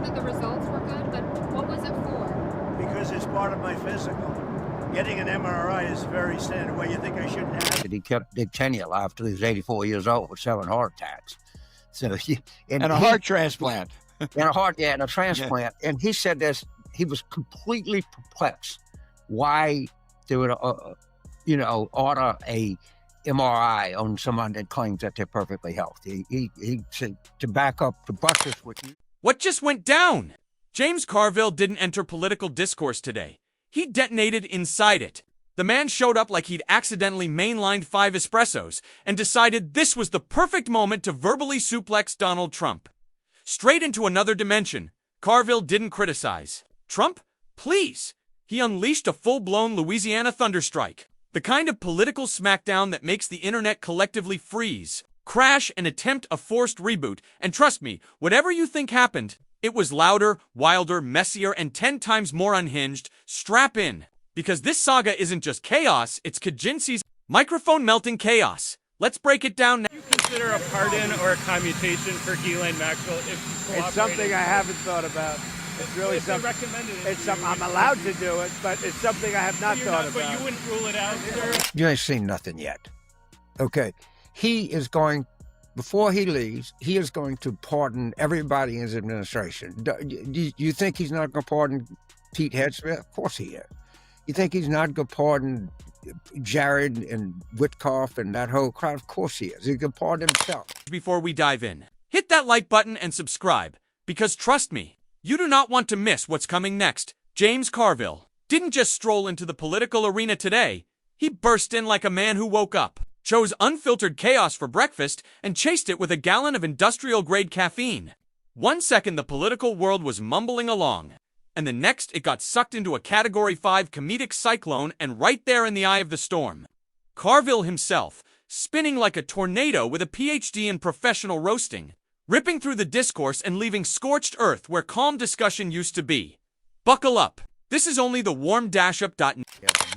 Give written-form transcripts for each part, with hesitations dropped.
that the results were good, but what was it for? Because it's part of my physical. Getting an MRI is very standard. Well, you think I shouldn't have it? He kept Dick Cheney alive till he was 84 years old with 7 heart attacks. So and a heart transplant. And a transplant. Yeah. And he said this, he was completely perplexed why they would, order a MRI on someone that claims that they're perfectly healthy. He said to back up the buses with you. What just went down? James Carville didn't enter political discourse today. He detonated inside it. The man showed up like he'd accidentally mainlined 5 espressos and decided this was the perfect moment to verbally suplex Donald Trump. Straight into another dimension. Carville didn't criticize Trump, please. He unleashed a full-blown Louisiana thunderstrike. The kind of political smackdown that makes the internet collectively freeze, crash, and attempt a forced reboot. And trust me, whatever you think happened, it was louder, wilder, messier, and 10 times more unhinged. Strap in. Because this saga isn't just chaos, it's Kaczynski's microphone-melting chaos. Let's break it down now. Do you consider a pardon or a commutation for Ghislaine Maxwell if it's something I haven't thought about. It's really something. I'm allowed to do it, but it's something I have not thought about. But you wouldn't rule it out, sir? You ain't seen nothing yet. Okay. He is going, before he leaves, he is going to pardon everybody in his administration. Do you think he's not going to pardon Pete Hegseth? Of course he is. You think he's not going to pardon Jared and Witkoff and that whole crowd? Of course he is. He can pardon himself. Before we dive in, hit that like button and subscribe, because trust me, you do not want to miss what's coming next. James Carville didn't just stroll into the political arena today. He burst in like a man who woke up, chose unfiltered chaos for breakfast, and chased it with a gallon of industrial-grade caffeine. 1 second the political world was mumbling along, and the next it got sucked into a Category 5 comedic cyclone, and right there in the eye of the storm, Carville himself, spinning like a tornado with a PhD in professional roasting, ripping through the discourse and leaving scorched earth where calm discussion used to be. Buckle up. This is only the warm dash-up.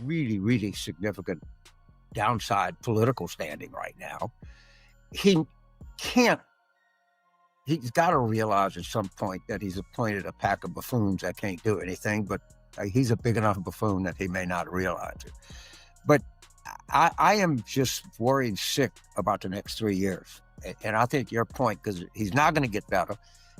Really, really significant downside political standing right now. He's got to realize at some point that he's appointed a pack of buffoons that can't do anything, but he's a big enough buffoon that he may not realize it. But I am just worried sick about the next 3 years. And I think your point, because he's not going to get better.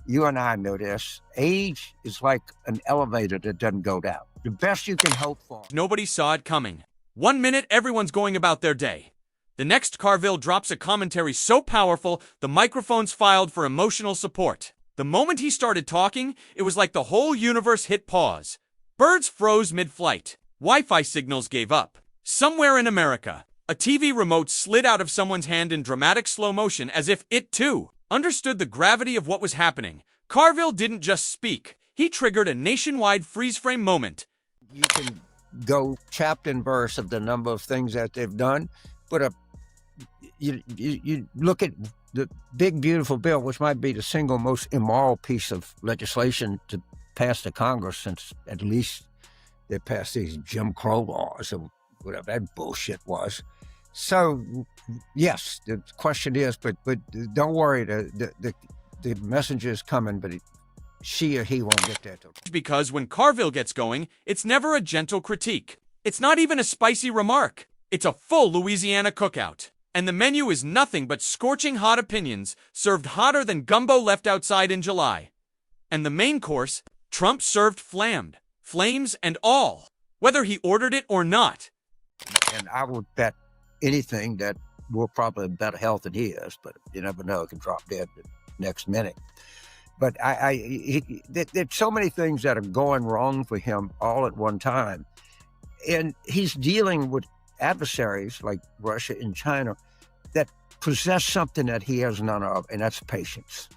You and I know this. Age is like an elevator that doesn't go down. The best you can hope for. Nobody saw it coming. 1 minute, everyone's going about their day. The next, Carville drops a commentary so powerful, the microphones filed for emotional support. The moment he started talking, it was like the whole universe hit pause. Birds froze mid-flight. Wi-Fi signals gave up. Somewhere in America, a TV remote slid out of someone's hand in dramatic slow motion as if it, too, understood the gravity of what was happening. Carville didn't just speak. He triggered a nationwide freeze-frame moment. You can go chapter and verse of the number of things that they've done, but you look at the big, beautiful bill, which might be the single most immoral piece of legislation to pass the Congress since at least they passed these Jim Crow laws or whatever that bullshit was. So, yes, the question is, but don't worry, the messenger is coming, but she or he won't get there. Because when Carville gets going, it's never a gentle critique. It's not even a spicy remark. It's a full Louisiana cookout. And the menu is nothing but scorching hot opinions, served hotter than gumbo left outside in July. And the main course, Trump served flammed, flames and all, whether he ordered it or not. And I would bet anything that we're probably in better health than he is, but you never know, it can drop dead the next minute. But there's so many things that are going wrong for him all at one time. And he's dealing with adversaries like Russia and China that possess something that he has none of, and that's patience.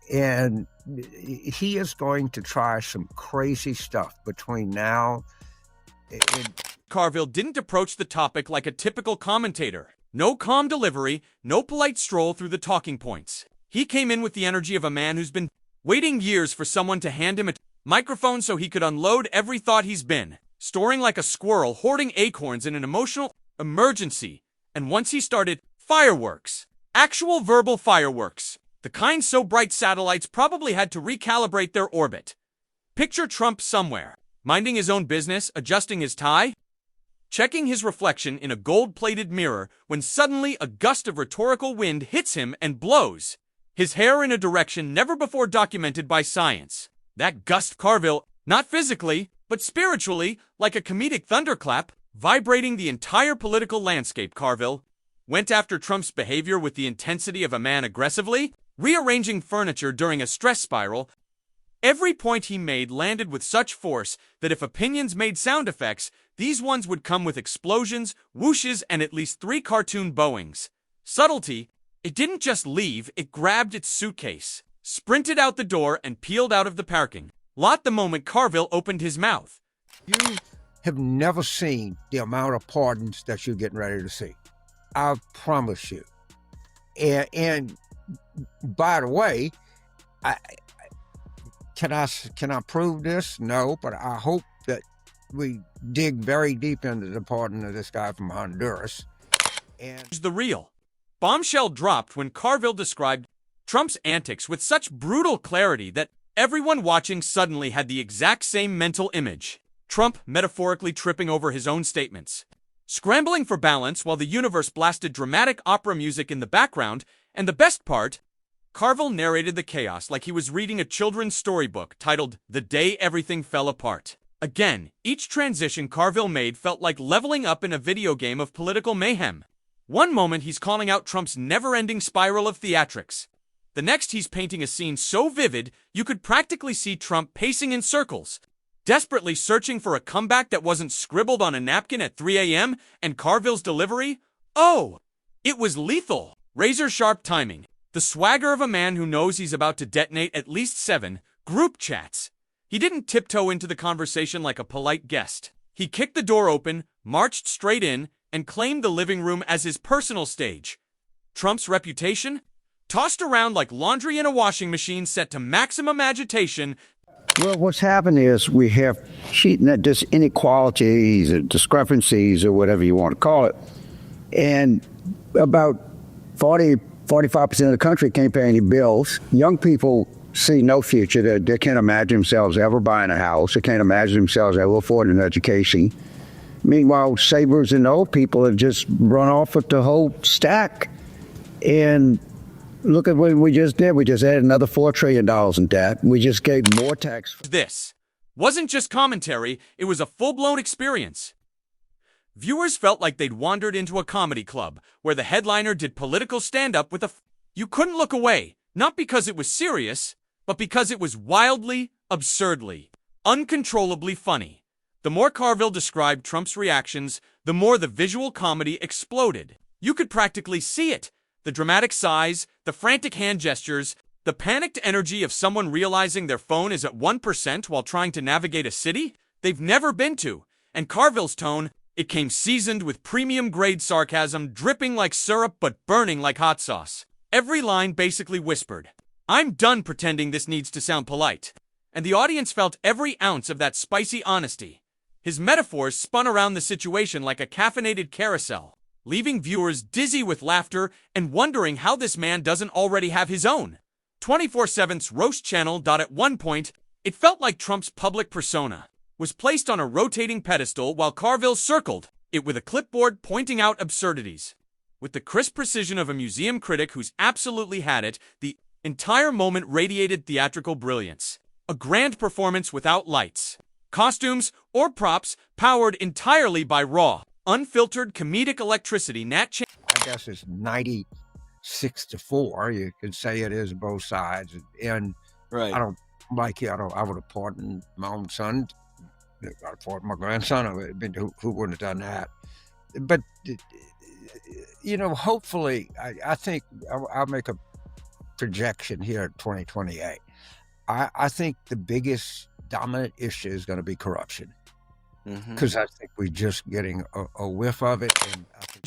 Yeah. And he is going to try some crazy stuff between now and... Carville didn't approach the topic like a typical commentator. No calm delivery, no polite stroll through the talking points. He came in with the energy of a man who's been waiting years for someone to hand him a microphone so he could unload every thought he's been storing like a squirrel hoarding acorns in an emotional emergency. And once he started, fireworks. Actual verbal fireworks. The kind so bright satellites probably had to recalibrate their orbit. Picture Trump somewhere, minding his own business, adjusting his tie, checking his reflection in a gold-plated mirror when suddenly a gust of rhetorical wind hits him and blows his hair in a direction never before documented by science. That gust Carville, not physically, but spiritually, like a comedic thunderclap, vibrating the entire political landscape. Carville went after Trump's behavior with the intensity of a man aggressively rearranging furniture during a stress spiral. Every point he made landed with such force that if opinions made sound effects, these ones would come with explosions, whooshes, and at least 3 cartoon bowings. Subtlety, it didn't just leave, it grabbed its suitcase, sprinted out the door, and peeled out of the parking lot the moment Carville opened his mouth. You have never seen the amount of pardons that you're getting ready to see. I promise you. And by the way, can I prove this? No, but I hope that we dig very deep into the pardon of this guy from Honduras. And The real bombshell dropped when Carville described Trump's antics with such brutal clarity that everyone watching suddenly had the exact same mental image. Trump metaphorically tripping over his own statements, scrambling for balance while the universe blasted dramatic opera music in the background, and the best part, Carville narrated the chaos like he was reading a children's storybook titled The Day Everything Fell Apart. Again, each transition Carville made felt like leveling up in a video game of political mayhem. One moment he's calling out Trump's never-ending spiral of theatrics. The next he's painting a scene so vivid you could practically see Trump pacing in circles, desperately searching for a comeback that wasn't scribbled on a napkin at 3 a.m., and Carville's delivery? Oh, it was lethal. Razor-sharp timing. The swagger of a man who knows he's about to detonate at least 7 group chats. He didn't tiptoe into the conversation like a polite guest. He kicked the door open, marched straight in, and claimed the living room as his personal stage. Trump's reputation? Tossed around like laundry in a washing machine set to maximum agitation. Well, what's happened is we have just inequalities or discrepancies or whatever you want to call it. And about 45% of the country can't pay any bills. Young people see no future. They can't imagine themselves ever buying a house. They can't imagine themselves ever affording an education. Meanwhile, savers and old people have just run off with the whole stack. And look at what we just did. We just added another $4 trillion in debt. We just gave more tax. This wasn't just commentary, it was a full-blown experience. Viewers felt like they'd wandered into a comedy club where the headliner did political stand-up with You couldn't look away, not because it was serious, but because it was wildly, absurdly, uncontrollably funny. The more Carville described Trump's reactions, the more the visual comedy exploded. You could practically see it. The dramatic sighs, the frantic hand gestures, the panicked energy of someone realizing their phone is at 1% while trying to navigate a city they've never been to. And Carville's tone, it came seasoned with premium-grade sarcasm, dripping like syrup but burning like hot sauce. Every line basically whispered, "I'm done pretending this needs to sound polite." And the audience felt every ounce of that spicy honesty. His metaphors spun around the situation like a caffeinated carousel, leaving viewers dizzy with laughter and wondering how this man doesn't already have his own 24/7's roast channel. At one point, it felt like Trump's public persona was placed on a rotating pedestal while Carville circled it with a clipboard pointing out absurdities. With the crisp precision of a museum critic who's absolutely had it, the entire moment radiated theatrical brilliance. A grand performance without lights, costumes, or props, powered entirely by raw, unfiltered comedic electricity. I guess it's 96-4. You could say it is both sides. And Right. I don't like it. I would have pardoned my own son. I'd pardon my grandson. Who wouldn't have done that? But, hopefully, I think I'll make a projection here at 2028. I think the biggest dominant issue is going to be corruption. Because I think we're just getting a whiff of it.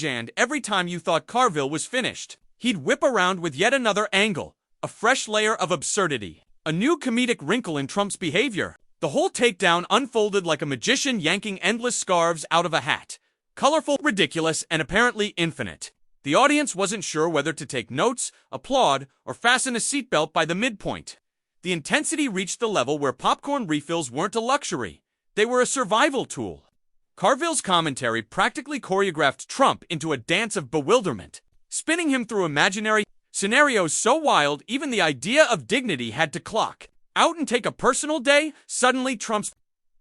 And every time you thought Carville was finished, he'd whip around with yet another angle, a fresh layer of absurdity, a new comedic wrinkle in Trump's behavior. The whole takedown unfolded like a magician yanking endless scarves out of a hat. Colorful, ridiculous, and apparently infinite. The audience wasn't sure whether to take notes, applaud, or fasten a seatbelt by the midpoint. The intensity reached the level where popcorn refills weren't a luxury. They were a survival tool. Carville's commentary practically choreographed Trump into a dance of bewilderment, spinning him through imaginary scenarios so wild even the idea of dignity had to clock out and take a personal day. Suddenly, Trump's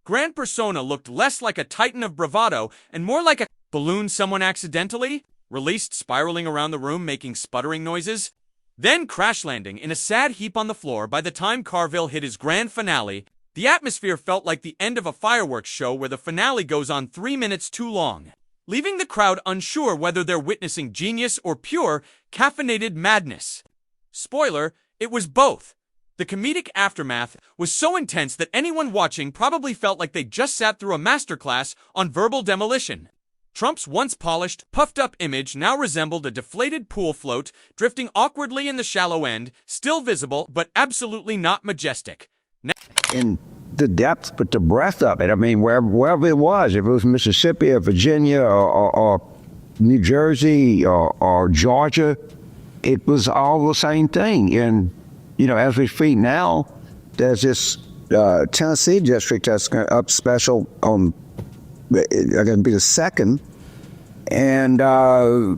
grand persona looked less like a titan of bravado and more like a balloon someone accidentally released, spiraling around the room making sputtering noises, then crash landing in a sad heap on the floor. By the time Carville hit his grand finale, the atmosphere felt like the end of a fireworks show where the finale goes on 3 minutes too long, leaving the crowd unsure whether they're witnessing genius or pure, caffeinated madness. Spoiler, it was both. The comedic aftermath was so intense that anyone watching probably felt like they just sat through a masterclass on verbal demolition. Trump's once polished, puffed-up image now resembled a deflated pool float, drifting awkwardly in the shallow end, still visible, but absolutely not majestic. In the depth, but the breadth of it. I mean, wherever it was, if it was Mississippi or Virginia or New Jersey or Georgia, it was all the same thing. And, you know, as we speak now, there's this Tennessee district that's up special on, going to be the second. And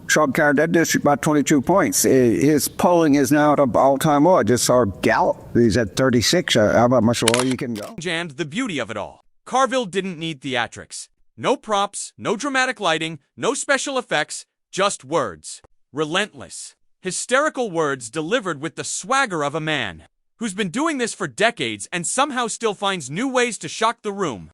Trump carried that district by 22 points. His polling is now at an all-time low. I just saw Gallup. He's at 36. How about much lower you can go? And the beauty of it all. Carville didn't need theatrics. No props, no dramatic lighting, no special effects, just words. Relentless, hysterical words delivered with the swagger of a man who's been doing this for decades and somehow still finds new ways to shock the room.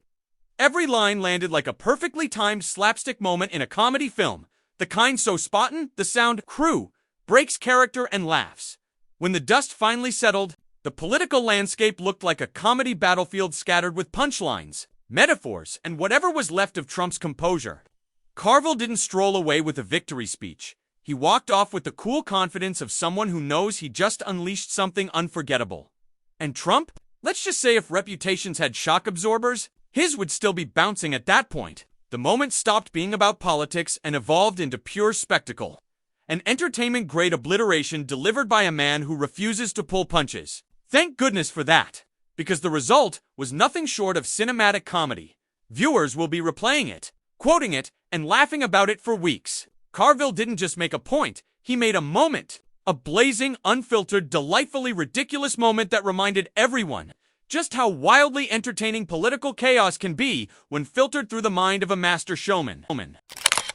Every line landed like a perfectly timed slapstick moment in a comedy film, the kind so spottin', the sound crew breaks character and laughs. When the dust finally settled, the political landscape looked like a comedy battlefield scattered with punchlines, metaphors, and whatever was left of Trump's composure. Carville didn't stroll away with a victory speech. He walked off with the cool confidence of someone who knows he just unleashed something unforgettable. And Trump? Let's just say if reputations had shock absorbers, his would still be bouncing at that point. The moment stopped being about politics and evolved into pure spectacle. An entertainment-grade obliteration delivered by a man who refuses to pull punches. Thank goodness for that, because the result was nothing short of cinematic comedy. Viewers will be replaying it, quoting it, and laughing about it for weeks. Carville didn't just make a point, he made a moment. A blazing, unfiltered, delightfully ridiculous moment that reminded everyone just how wildly entertaining political chaos can be when filtered through the mind of a master showman.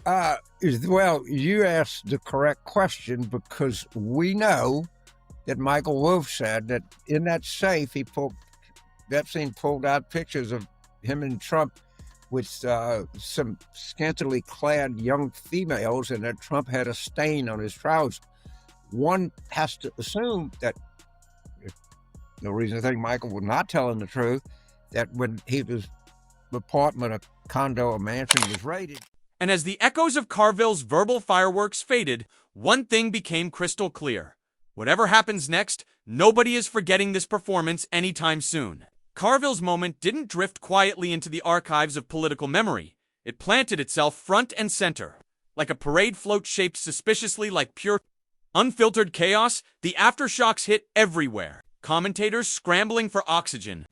Well, you asked the correct question because we know that Michael Wolff said that in that safe, Epstein pulled out pictures of him and Trump with some scantily clad young females, and that Trump had a stain on his trousers. One has to assume that, no reason to think Michael was not telling the truth, that when his apartment, a condo, a mansion was raided. And as the echoes of Carville's verbal fireworks faded, one thing became crystal clear. Whatever happens next, nobody is forgetting this performance anytime soon. Carville's moment didn't drift quietly into the archives of political memory. It planted itself front and center. Like a parade float shaped suspiciously like pure, unfiltered chaos, the aftershocks hit everywhere. Commentators scrambling for oxygen.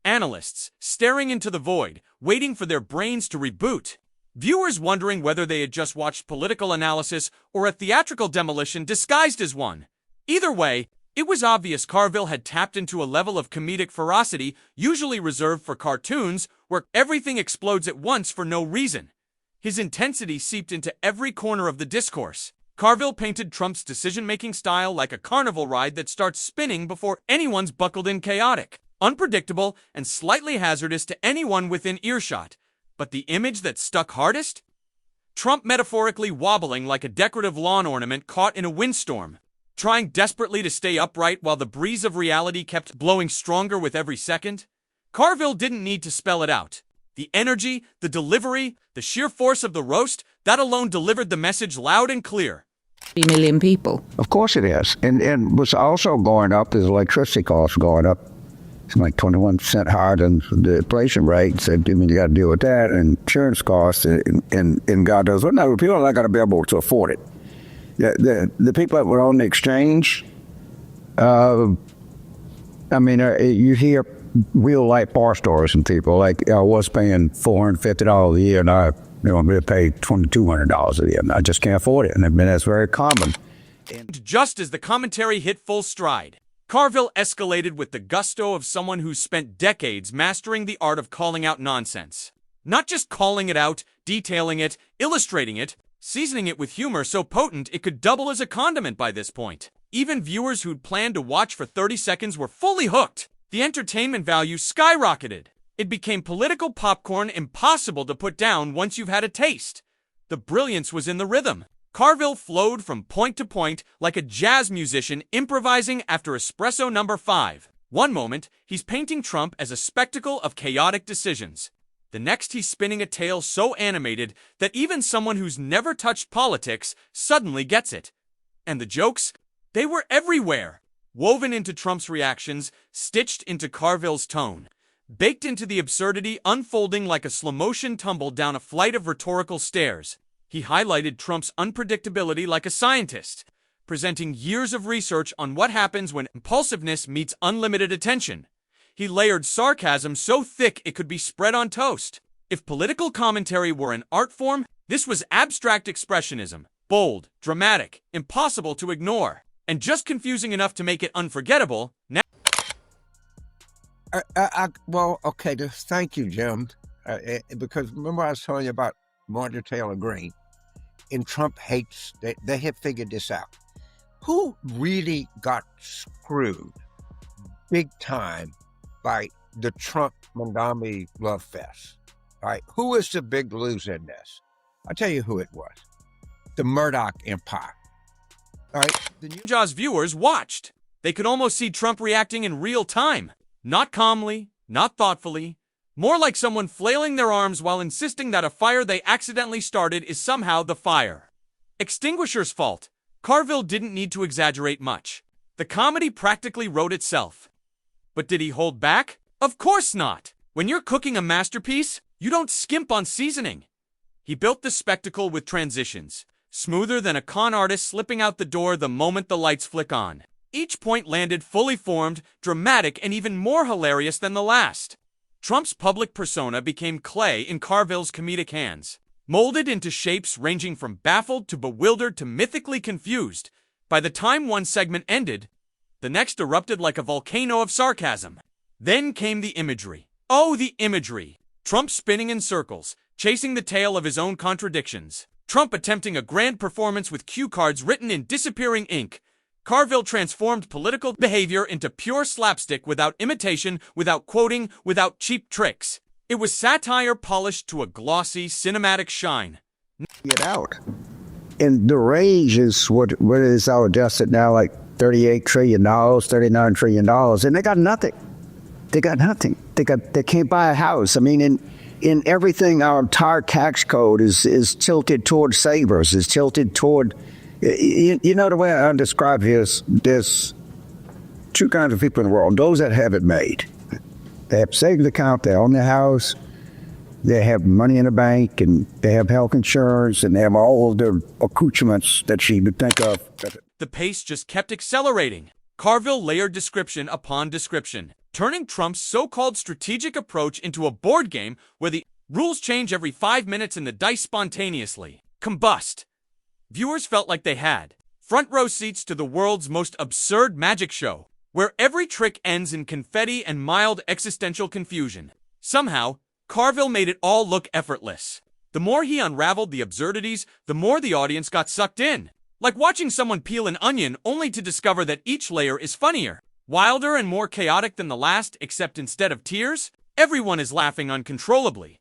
Analysts staring into the void, waiting for their brains to reboot. Viewers wondering whether they had just watched political analysis or a theatrical demolition disguised as one. Either way, it was obvious Carville had tapped into a level of comedic ferocity usually reserved for cartoons where everything explodes at once for no reason. His intensity seeped into every corner of the discourse. Carville painted Trump's decision-making style like a carnival ride that starts spinning before anyone's buckled in, chaotic, unpredictable, and slightly hazardous to anyone within earshot. But the image that stuck hardest? Trump metaphorically wobbling like a decorative lawn ornament caught in a windstorm, trying desperately to stay upright while the breeze of reality kept blowing stronger with every second. Carville didn't need to spell it out. The energy, the delivery, the sheer force of the roast, that alone delivered the message loud and clear. 3 million people. Of course it is. And what's also going up is electricity costs going up. It's like 21% higher than the inflation rate. So, I mean, you got to deal with that. And insurance costs and God knows what. Now, people are not going to be able to afford it. The people that were on the exchange, you hear real life bar stories from people. Like, I was paying $450 a year, and I'm going to pay $2,200 a year, and I just can't afford it. And that's very common. And just as the commentary hit full stride, Carville escalated with the gusto of someone who's spent decades mastering the art of calling out nonsense. Not just calling it out, detailing it, illustrating it, seasoning it with humor so potent it could double as a condiment by this point. Even viewers who'd planned to watch for 30 seconds were fully hooked. The entertainment value skyrocketed. It became political popcorn impossible to put down once you've had a taste. The brilliance was in the rhythm. Carville flowed from point to point like a jazz musician improvising after espresso number 5. One moment, he's painting Trump as a spectacle of chaotic decisions. The next, he's spinning a tale so animated that even someone who's never touched politics suddenly gets it. And the jokes? They were everywhere. Woven into Trump's reactions, stitched into Carville's tone, baked into the absurdity unfolding like a slow-motion tumble down a flight of rhetorical stairs. He highlighted Trump's unpredictability like a scientist, presenting years of research on what happens when impulsiveness meets unlimited attention. He layered sarcasm so thick it could be spread on toast. If political commentary were an art form, this was abstract expressionism. Bold, dramatic, impossible to ignore, and just confusing enough to make it unforgettable. Now, Thank you, Jim. Because remember I was telling you about Marjorie Taylor Greene, and Trump hates, they have figured this out. Who really got screwed big time by the Trump-Mondami love fest? All right, who is the big loser in this? I'll tell you who it was. The Murdoch Empire. All right, the Jaws viewers watched. They could almost see Trump reacting in real time. Not calmly, not thoughtfully, more like someone flailing their arms while insisting that a fire they accidentally started is somehow the fire. Extinguisher's fault. Carville didn't need to exaggerate much. The comedy practically wrote itself. But did he hold back? Of course not. When you're cooking a masterpiece, you don't skimp on seasoning. He built the spectacle with transitions, smoother than a con artist slipping out the door the moment the lights flick on. Each point landed fully formed, dramatic, and even more hilarious than the last. Trump's public persona became clay in Carville's comedic hands, molded into shapes ranging from baffled to bewildered to mythically confused. By the time one segment ended, the next erupted like a volcano of sarcasm. Then came the imagery. Oh, the imagery! Trump spinning in circles, chasing the tail of his own contradictions. Trump attempting a grand performance with cue cards written in disappearing ink. Carville transformed political behavior into pure slapstick without imitation, without quoting, without cheap tricks. It was satire polished to a glossy, cinematic shine. Get out. And the range is what is our adjusted now, like $38 trillion, $39 trillion, and they got nothing. They got nothing. They can't buy a house. I mean, in everything, our entire tax code is tilted toward savers, is tilted toward. You know, the way I describe it is there's two kinds of people in the world. Those that have it made. They have a savings account, they own their house, they have money in the bank, and they have health insurance, and they have all of the accoutrements that you would think of. The pace just kept accelerating. Carville layered description upon description, turning Trump's so-called strategic approach into a board game where the rules change every 5 minutes and the dice spontaneously combust. Viewers felt like they had front row seats to the world's most absurd magic show, where every trick ends in confetti and mild existential confusion. Somehow, Carville made it all look effortless. The more he unraveled the absurdities, the more the audience got sucked in. Like watching someone peel an onion only to discover that each layer is funnier, wilder and more chaotic than the last, except instead of tears, everyone is laughing uncontrollably.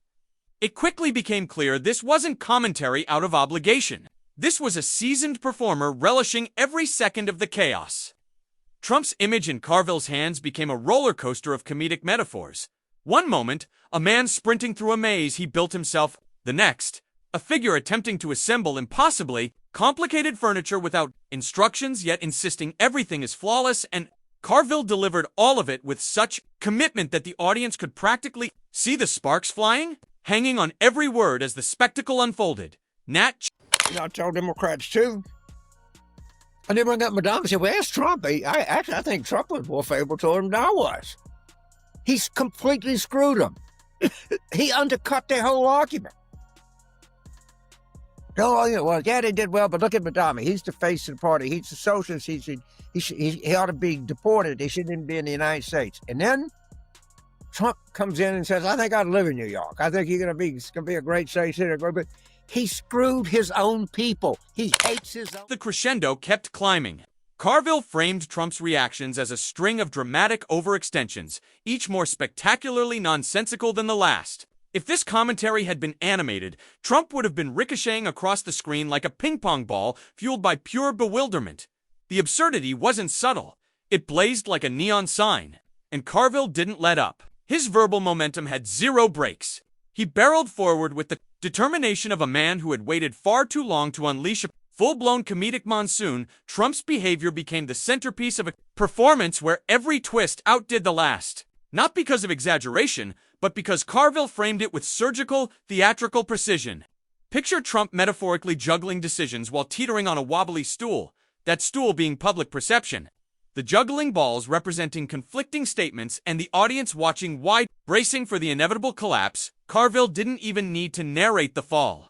It quickly became clear this wasn't commentary out of obligation. This was a seasoned performer relishing every second of the chaos. Trump's image in Carville's hands became a roller coaster of comedic metaphors. One moment, a man sprinting through a maze he built himself. The next, a figure attempting to assemble impossibly complicated furniture without instructions yet insisting everything is flawless, and Carville delivered all of it with such commitment that the audience could practically see the sparks flying, hanging on every word as the spectacle unfolded. I tell Democrats too, And they bring up Madonna and say, well, ask Trump. I think Trump was more favorable to him than I was. He's completely screwed them. He undercut their whole argument. Oh, well, yeah, they did well, but look at Madonna. He's the face of the party. He's a socialist. He ought to be deported. He shouldn't even be in the United States. And then Trump comes in and says, I think I'd live in New York. I think it's going to be a great city. But he screwed his own people. He hates his own. The crescendo kept climbing. Carville framed Trump's reactions as a string of dramatic overextensions, each more spectacularly nonsensical than the last. If this commentary had been animated, Trump would have been ricocheting across the screen like a ping-pong ball fueled by pure bewilderment. The absurdity wasn't subtle. It blazed like a neon sign. And Carville didn't let up. His verbal momentum had zero brakes. He barreled forward with the determination of a man who had waited far too long to unleash a full-blown comedic monsoon. Trump's behavior became the centerpiece of a performance where every twist outdid the last. Not because of exaggeration, but because Carville framed it with surgical, theatrical precision. Picture Trump metaphorically juggling decisions while teetering on a wobbly stool, that stool being public perception. The juggling balls representing conflicting statements and the audience watching wide, bracing for the inevitable collapse. Carville didn't even need to narrate the fall.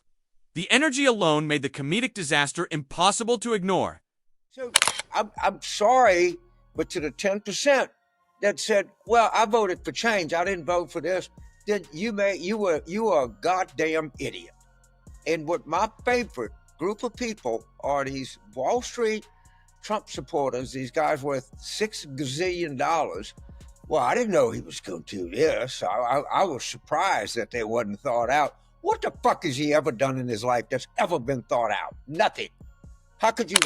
The energy alone made the comedic disaster impossible to ignore. So I'm sorry, but to the 10% that said, well, I voted for change, I didn't vote for this, then you are a goddamn idiot. And what my favorite group of people are these Wall Street Trump supporters, these guys worth $6 gazillion. Well, I didn't know he was going to do this. I was surprised that they wasn't thought out. What the fuck has he ever done in his life that's ever been thought out? Nothing. How could you...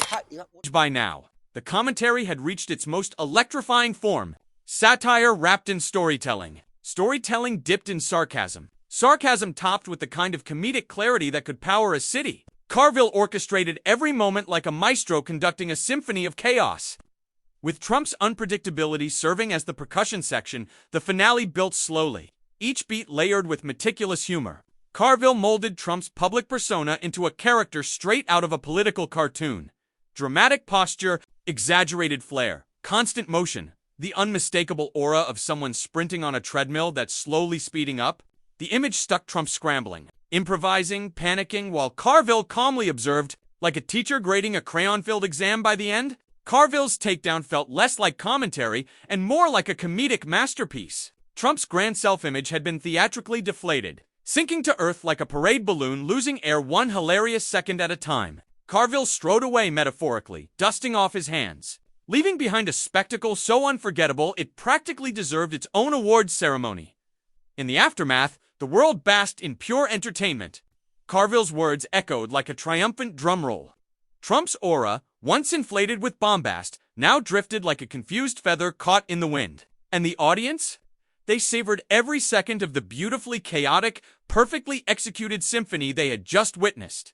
By now, the commentary had reached its most electrifying form. Satire wrapped in storytelling. Storytelling dipped in sarcasm. Sarcasm topped with the kind of comedic clarity that could power a city. Carville orchestrated every moment like a maestro conducting a symphony of chaos. With Trump's unpredictability serving as the percussion section, the finale built slowly, each beat layered with meticulous humor. Carville molded Trump's public persona into a character straight out of a political cartoon. Dramatic posture, exaggerated flair, constant motion, the unmistakable aura of someone sprinting on a treadmill that's slowly speeding up. The image stuck Trump scrambling, improvising, panicking, while Carville calmly observed, like a teacher grading a crayon-filled exam by the end. Carville's takedown felt less like commentary and more like a comedic masterpiece. Trump's grand self-image had been theatrically deflated, sinking to earth like a parade balloon losing air one hilarious second at a time. Carville strode away metaphorically, dusting off his hands, leaving behind a spectacle so unforgettable it practically deserved its own awards ceremony. In the aftermath, the world basked in pure entertainment. Carville's words echoed like a triumphant drumroll. Trump's aura, once inflated with bombast, now drifted like a confused feather caught in the wind. And the audience? They savored every second of the beautifully chaotic, perfectly executed symphony they had just witnessed.